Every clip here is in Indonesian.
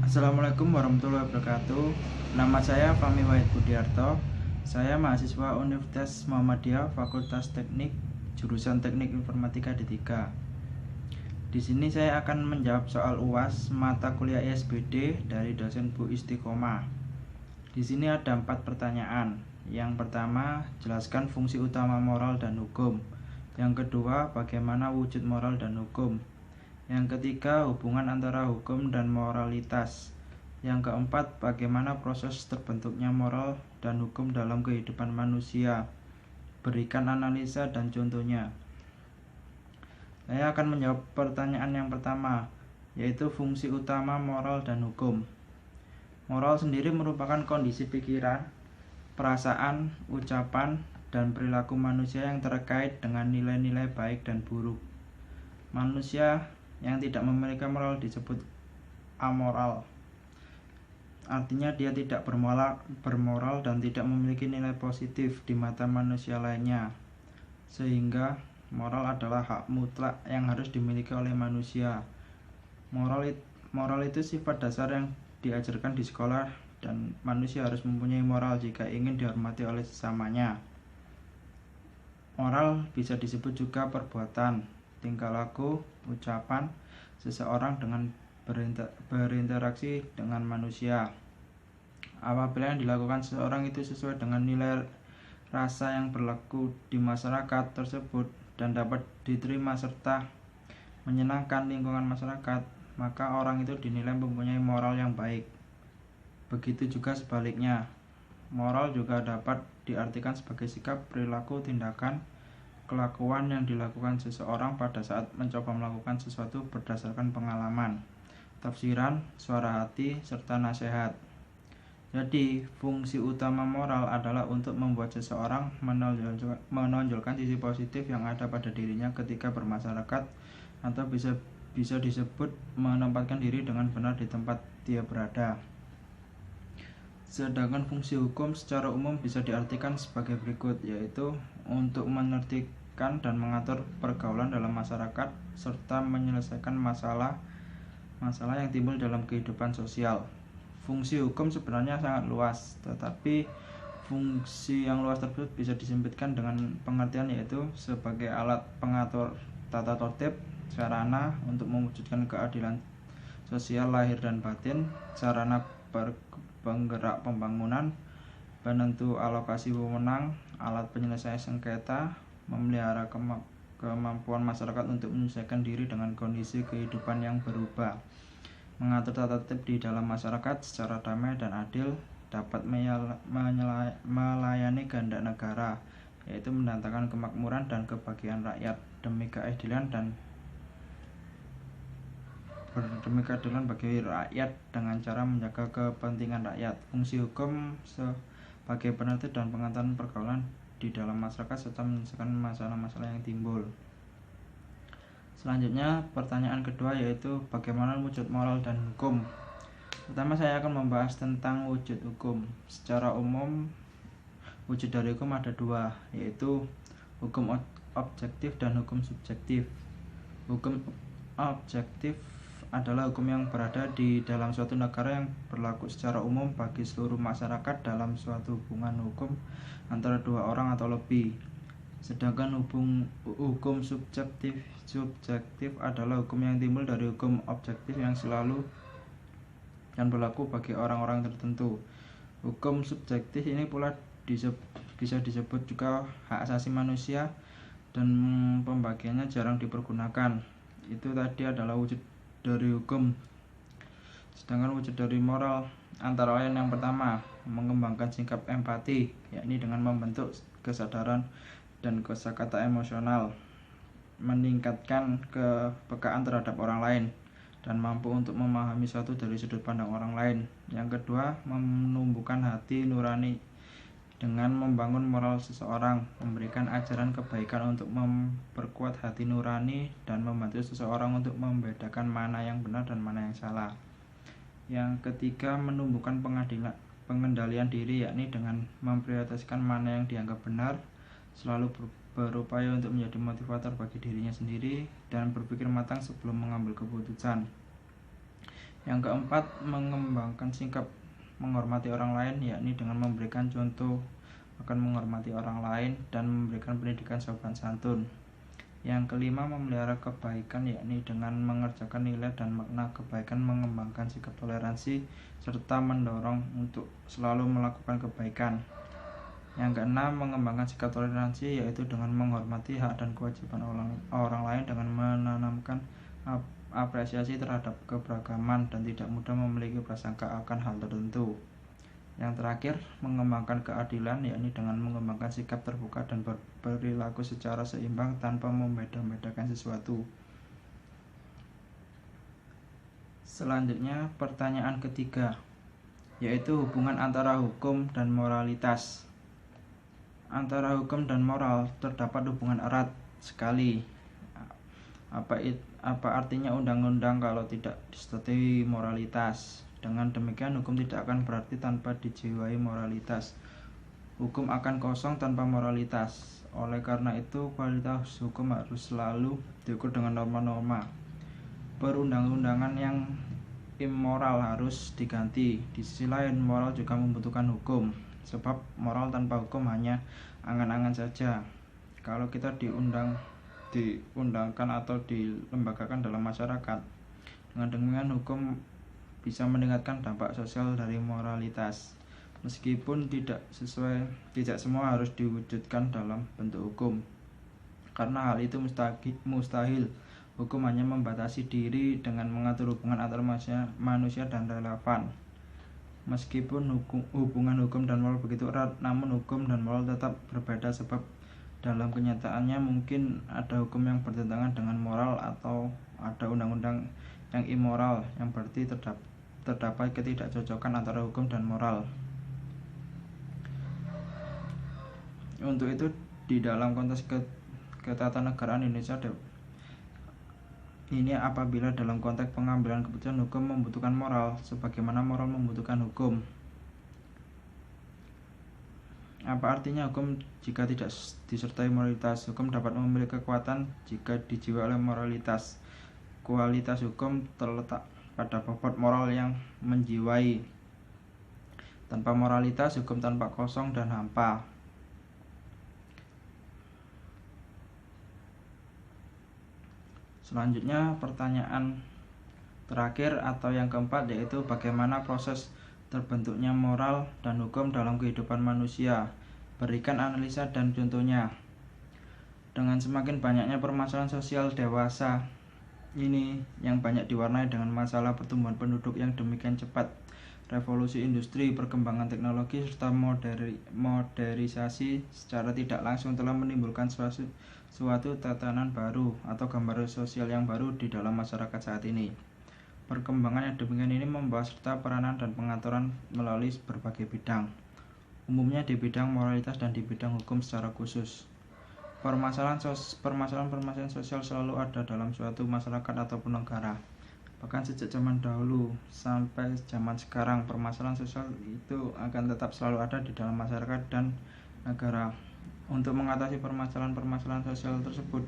Assalamualaikum warahmatullahi wabarakatuh. Nama saya Fahmi Wahid Budiarto. Saya mahasiswa Universitas Muhammadiyah Fakultas Teknik, jurusan Teknik Informatika D3. Di sini saya akan menjawab soal UAS mata kuliah ISBD dari dosen Bu Istiqomah. Di sini ada 4 pertanyaan. Yang pertama, jelaskan fungsi utama moral dan hukum. Yang kedua, bagaimana wujud moral dan hukum. Yang ketiga, hubungan antara hukum dan moralitas. Yang keempat, bagaimana proses terbentuknya moral dan hukum dalam kehidupan manusia. Berikan analisa dan contohnya. Saya akan menjawab pertanyaan yang pertama, yaitu fungsi utama moral dan hukum. Moral sendiri merupakan kondisi pikiran, perasaan, ucapan, dan perilaku manusia yang terkait dengan nilai-nilai baik dan buruk. Manusia yang tidak memiliki moral disebut amoral. Artinya dia tidak bermoral dan tidak memiliki nilai positif di mata manusia lainnya. Sehingga moral adalah hak mutlak yang harus dimiliki oleh manusia. Moral itu sifat dasar yang diajarkan di sekolah, dan manusia harus mempunyai moral jika ingin dihormati oleh sesamanya. Moral bisa disebut juga perbuatan, tingkah laku, ucapan seseorang dengan berinteraksi dengan manusia. Apabila yang dilakukan seseorang itu sesuai dengan nilai rasa yang berlaku di masyarakat tersebut dan dapat diterima serta menyenangkan lingkungan masyarakat, maka orang itu dinilai mempunyai moral yang baik. Begitu juga sebaliknya. Moral juga dapat diartikan sebagai sikap, perilaku, tindakan, kelakuan yang dilakukan seseorang pada saat mencoba melakukan sesuatu berdasarkan pengalaman, tafsiran, suara hati, serta nasihat. Jadi, fungsi utama moral adalah untuk membuat seseorang menonjolkan sisi positif yang ada pada dirinya ketika bermasyarakat, atau bisa disebut menempatkan diri dengan benar di tempat dia berada. Sedangkan fungsi hukum secara umum bisa diartikan sebagai berikut, yaitu untuk menertibkan dan mengatur pergaulan dalam masyarakat serta menyelesaikan masalah yang timbul dalam kehidupan sosial. Fungsi hukum sebenarnya sangat luas, tetapi fungsi yang luas tersebut bisa disempitkan dengan pengertian yaitu sebagai alat pengatur tata tertib, sarana untuk mewujudkan keadilan sosial lahir dan batin, sarana penggerak pembangunan, penentu alokasi wewenang, alat penyelesaian sengketa, memelihara kemampuan masyarakat untuk menyesuaikan diri dengan kondisi kehidupan yang berubah, mengatur tata tertib di dalam masyarakat secara damai dan adil, dapat melayani kehendak negara, yaitu mendatangkan kemakmuran dan kebahagiaan rakyat demi keadilan bagi rakyat dengan cara menjaga kepentingan rakyat. Fungsi hukum sebagai penertib dan pengatur pergaulan di dalam masyarakat serta menyelesaikan masalah-masalah yang timbul. Selanjutnya, pertanyaan kedua yaitu bagaimana wujud moral dan hukum. Pertama, saya akan membahas tentang wujud hukum. Secara umum, wujud dari hukum ada dua, yaitu hukum objektif dan hukum subjektif. Hukum objektif adalah hukum yang berada di dalam suatu negara yang berlaku secara umum bagi seluruh masyarakat dalam suatu hubungan hukum antara dua orang atau lebih. Sedangkan hukum subjektif adalah hukum yang timbul dari hukum objektif yang selalu dan berlaku bagi orang-orang tertentu. Hukum subjektif ini pula bisa disebut juga hak asasi manusia, dan pembagiannya jarang dipergunakan. Itu tadi adalah wujud dari hukum. Sedangkan wujud dari moral antara lain yang pertama, mengembangkan sikap empati, yakni dengan membentuk kesadaran dan kosakata emosional, meningkatkan kepekaan terhadap orang lain, dan mampu untuk memahami suatu dari sudut pandang orang lain. Yang kedua, menumbuhkan hati nurani dengan membangun moral seseorang, memberikan ajaran kebaikan untuk memperkuat hati nurani dan membantu seseorang untuk membedakan mana yang benar dan mana yang salah. Yang ketiga, menumbuhkan pengendalian diri, yakni dengan memprioritaskan mana yang dianggap benar, selalu berupaya untuk menjadi motivator bagi dirinya sendiri dan berpikir matang sebelum mengambil keputusan. Yang keempat, mengembangkan sikap menghormati orang lain, yakni dengan memberikan contoh akan menghormati orang lain dan memberikan pendidikan sopan santun. Yang kelima, memelihara kebaikan, yakni dengan mengerjakan nilai dan makna kebaikan, mengembangkan sikap toleransi, serta mendorong untuk selalu melakukan kebaikan. Yang keenam, mengembangkan sikap toleransi, yaitu dengan menghormati hak dan kewajiban orang lain dengan menanamkan apresiasi terhadap keberagaman dan tidak mudah memiliki prasangka akan hal tertentu. Yang terakhir, mengembangkan keadilan, yakni dengan mengembangkan sikap terbuka dan berperilaku secara seimbang tanpa membeda-bedakan sesuatu. Selanjutnya, pertanyaan ketiga, yaitu hubungan antara hukum dan moralitas. Antara hukum dan moral terdapat hubungan erat sekali. Apa artinya undang-undang kalau tidak disertai moralitas? Dengan demikian, hukum tidak akan berarti tanpa dijiwai moralitas. Hukum akan kosong tanpa moralitas. Oleh karena itu, kualitas hukum harus selalu diukur dengan norma-norma. Perundang-undangan yang immoral harus diganti. Di sisi lain, moral juga membutuhkan hukum, sebab moral tanpa hukum hanya angan-angan saja. Kalau kita diundangkan atau dilembagakan dalam masyarakat, dengan demikian hukum bisa meningkatkan dampak sosial dari moralitas. Meskipun tidak semua harus diwujudkan dalam bentuk hukum, karena hal itu mustahil. Hukum hanya membatasi diri dengan mengatur hubungan antar manusia dan relevan. Meskipun hubungan hukum dan moral begitu erat, namun hukum dan moral tetap berbeda, sebab dalam kenyataannya mungkin ada hukum yang bertentangan dengan moral atau ada undang-undang yang immoral, yang berarti terdapat ketidakcocokan antara hukum dan moral. Untuk itu, di dalam konteks ketatanegaraan Indonesia ini, apabila dalam konteks pengambilan keputusan, hukum membutuhkan moral sebagaimana moral membutuhkan hukum. Apa artinya hukum jika tidak disertai moralitas? Hukum dapat memiliki kekuatan jika dijiwai oleh moralitas. Kualitas hukum terletak pada bobot moral yang menjiwai. Tanpa moralitas, hukum tanpa kosong dan hampa. Selanjutnya, pertanyaan terakhir atau yang keempat, yaitu bagaimana proses terbentuknya moral dan hukum dalam kehidupan manusia. Berikan analisa dan contohnya. Dengan semakin banyaknya permasalahan sosial dewasa ini yang banyak diwarnai dengan masalah pertumbuhan penduduk yang demikian cepat, revolusi industri, perkembangan teknologi, serta modernisasi secara tidak langsung telah menimbulkan suatu tatanan baru atau gambaran sosial yang baru di dalam masyarakat saat ini. Perkembangan yang demikian ini membawa serta peranan dan pengaturan melalui berbagai bidang, umumnya di bidang moralitas dan di bidang hukum secara khusus. Permasalahan sosial selalu ada dalam suatu masyarakat ataupun negara. Bahkan sejak zaman dahulu sampai zaman sekarang, permasalahan sosial itu akan tetap selalu ada di dalam masyarakat dan negara. Untuk mengatasi permasalahan sosial tersebut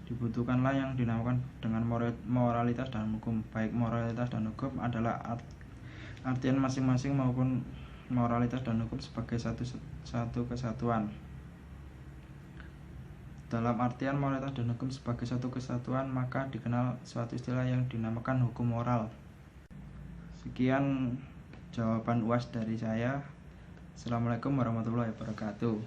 dibutuhkanlah yang dinamakan dengan moralitas dan hukum. Baik moralitas dan hukum adalah artian masing-masing maupun moralitas dan hukum sebagai satu kesatuan. Dalam artian moralitas dan hukum sebagai satu kesatuan, maka dikenal suatu istilah yang dinamakan hukum moral. Sekian jawaban UAS dari saya. Assalamualaikum warahmatullahi wabarakatuh.